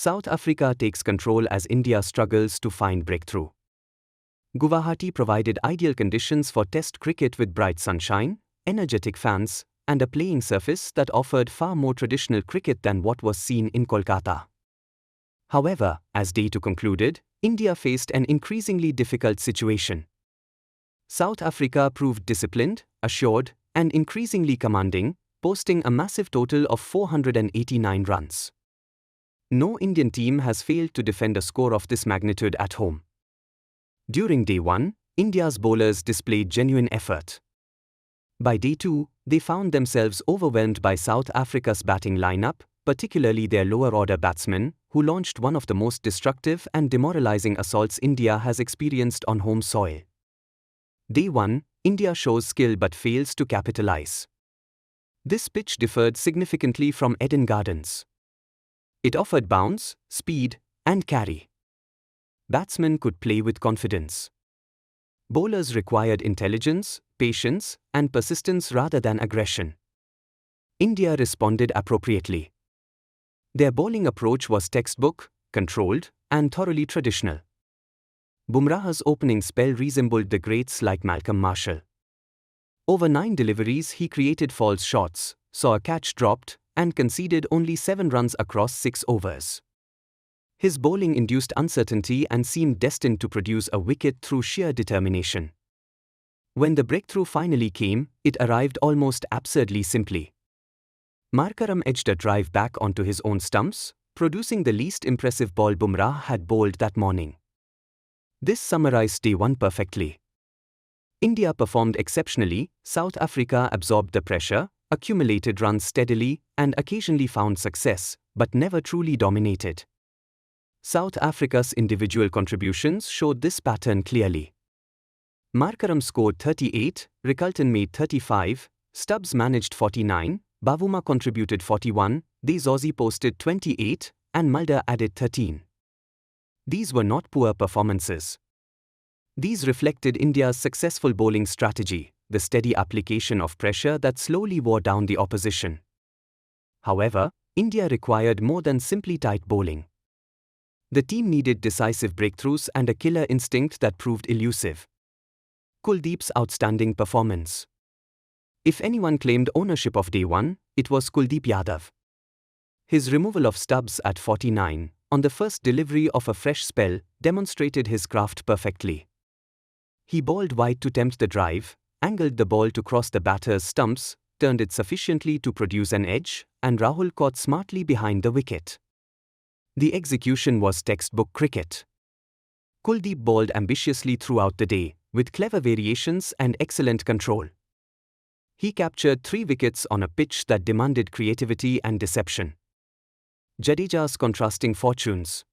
South Africa takes control as India struggles to find breakthrough. Guwahati provided ideal conditions for Test cricket with bright sunshine, energetic fans, and a playing surface that offered far more traditional cricket than what was seen in Kolkata. However, as Day 2 concluded, India faced an increasingly difficult situation. South Africa proved disciplined, assured, and increasingly commanding, posting a massive total of 489 runs. No Indian team has failed to defend a score of this magnitude at home. During Day 1, India's bowlers displayed genuine effort. By Day 2, they found themselves overwhelmed by South Africa's batting lineup, particularly their lower-order batsmen, who launched one of the most destructive and demoralizing assaults India has experienced on home soil. Day 1, India shows skill but fails to capitalize. This pitch differed significantly from Eden Gardens. It offered bounce, speed, and carry. Batsmen could play with confidence. Bowlers required intelligence, patience, and persistence rather than aggression. India responded appropriately. Their bowling approach was textbook, controlled, and thoroughly traditional. Bumrah's opening spell resembled the greats like Malcolm Marshall. Over 9 deliveries he created false shots, saw a catch dropped, and conceded only 7 runs across 6 overs. His bowling induced uncertainty and seemed destined to produce a wicket through sheer determination. When the breakthrough finally came, it arrived almost absurdly simply. Markram edged a drive back onto his own stumps, producing the least impressive ball Bumrah had bowled that morning. This summarized Day 1 perfectly. India performed exceptionally, South Africa absorbed the pressure, accumulated runs steadily, and occasionally found success, but never truly dominated. South Africa's individual contributions showed this pattern clearly. Markram scored 38, Rickelton made 35, Stubbs managed 49, Bavuma contributed 41, De Zossi posted 28, and Mulder added 13. These were not poor performances. These reflected India's successful bowling strategy, the steady application of pressure that slowly wore down the opposition. However, India required more than simply tight bowling. The team needed decisive breakthroughs and a killer instinct that proved elusive. Kuldeep's outstanding performance. If anyone claimed ownership of Day 1, it was Kuldeep Yadav. His removal of Stubbs at 49, on the first delivery of a fresh spell, demonstrated his craft perfectly. He bowled wide to tempt the drive, angled the ball to cross the batter's stumps, turned it sufficiently to produce an edge, and Rahul caught smartly behind the wicket. The execution was textbook cricket. Kuldeep bowled ambitiously throughout the day, with clever variations and excellent control. He captured 3 wickets on a pitch that demanded creativity and deception. Jadeja's contrasting fortunes.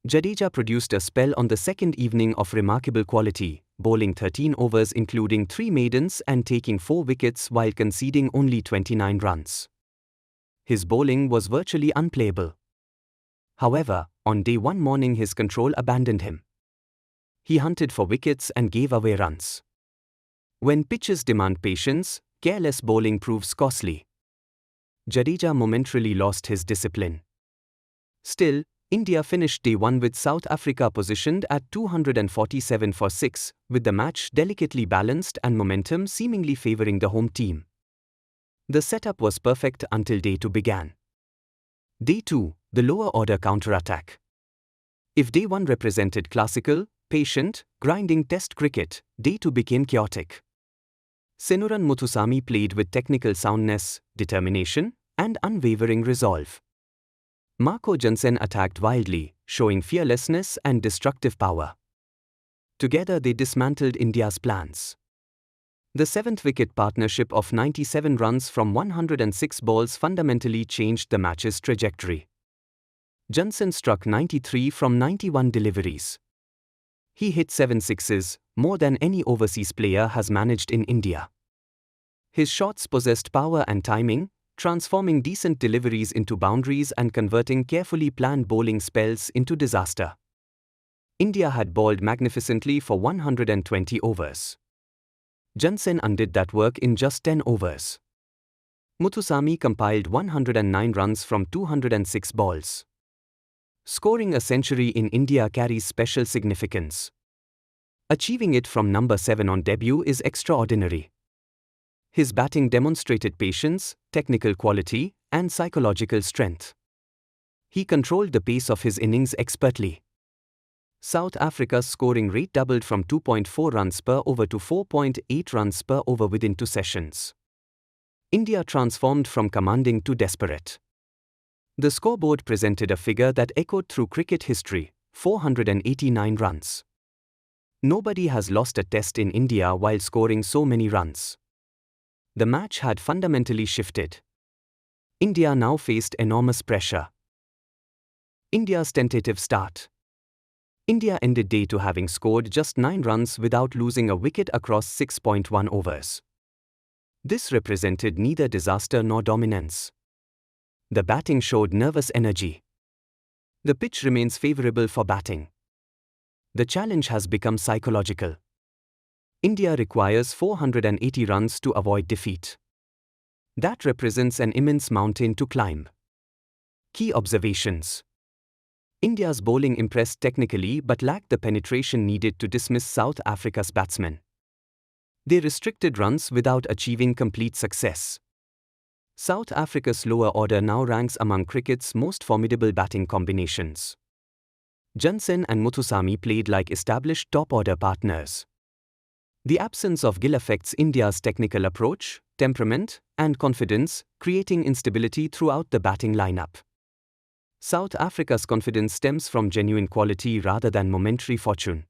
Jadeja produced a spell on the second evening of remarkable quality, bowling 13 overs including 3 maidens and taking 4 wickets while conceding only 29 runs. His bowling was virtually unplayable. However, on Day 1 morning his control abandoned him. He hunted for wickets and gave away runs. When pitches demand patience, careless bowling proves costly. Jadeja momentarily lost his discipline. Still, India finished Day 1 with South Africa positioned at 247 for 6, with the match delicately balanced and momentum seemingly favoring the home team. The setup was perfect until Day 2 began. Day 2, the lower order counterattack. If Day 1 represented classical, patient, grinding Test cricket, Day 2 became chaotic. Senuran Muthusamy played with technical soundness, determination, and unwavering resolve. Marco Jansen attacked wildly, showing fearlessness and destructive power. Together they dismantled India's plans. The 7th wicket partnership of 97 runs from 106 balls fundamentally changed the match's trajectory. Jansen struck 93 from 91 deliveries. He hit 7 sixes, more than any overseas player has managed in India. His shots possessed power and timing, transforming decent deliveries into boundaries and converting carefully planned bowling spells into disaster. India had bowled magnificently for 120 overs. Jansen undid that work in just 10 overs. Muthusamy compiled 109 runs from 206 balls. Scoring a century in India carries special significance. Achieving it from number 7 on debut is extraordinary. His batting demonstrated patience, technical quality, and psychological strength. He controlled the pace of his innings expertly. South Africa's scoring rate doubled from 2.4 runs per over to 4.8 runs per over within 2 sessions. India transformed from commanding to desperate. The scoreboard presented a figure that echoed through cricket history: 489 runs. Nobody has lost a test in India while scoring so many runs. The match had fundamentally shifted. India now faced enormous pressure. India's tentative start. India ended day 2 having scored just 9 runs without losing a wicket across 6.1 overs. This represented neither disaster nor dominance. The batting showed nervous energy. The pitch remains favourable for batting. The challenge has become psychological. India requires 480 runs to avoid defeat. That represents an immense mountain to climb. Key observations. India's bowling impressed technically but lacked the penetration needed to dismiss South Africa's batsmen. They restricted runs without achieving complete success. South Africa's lower order now ranks among cricket's most formidable batting combinations. Johnson and Muthusamy played like established top-order partners. The absence of Gill affects India's technical approach, temperament, and confidence, creating instability throughout the batting lineup. South Africa's confidence stems from genuine quality rather than momentary fortune.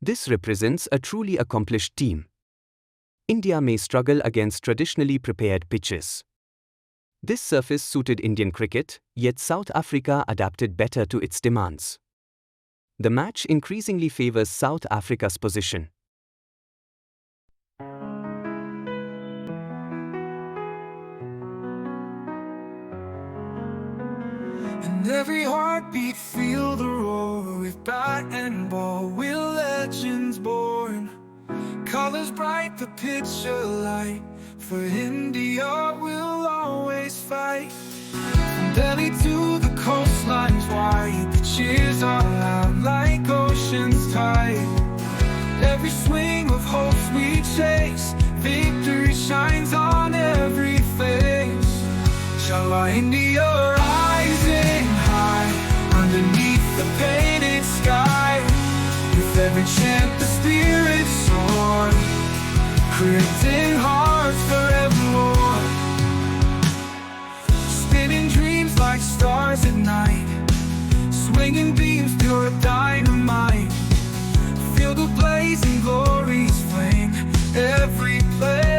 This represents a truly accomplished team. India may struggle against traditionally prepared pitches. This surface suited Indian cricket, yet South Africa adapted better to its demands. The match increasingly favors South Africa's position. And every heartbeat feel the roar. With bat and ball, we're legends born. Colors bright, the picture light. For India, we'll always fight. From Delhi to the coastlines wide, the cheers are loud like ocean's tide. Every swing of hopes we chase, victory shines on every face. Inshallah, India rising high, underneath the painted sky. With every chant the spirit soar, creating hearts forevermore. Spinning dreams like stars at night, swinging beams pure dynamite. Feel the blazing glory's flame, every place.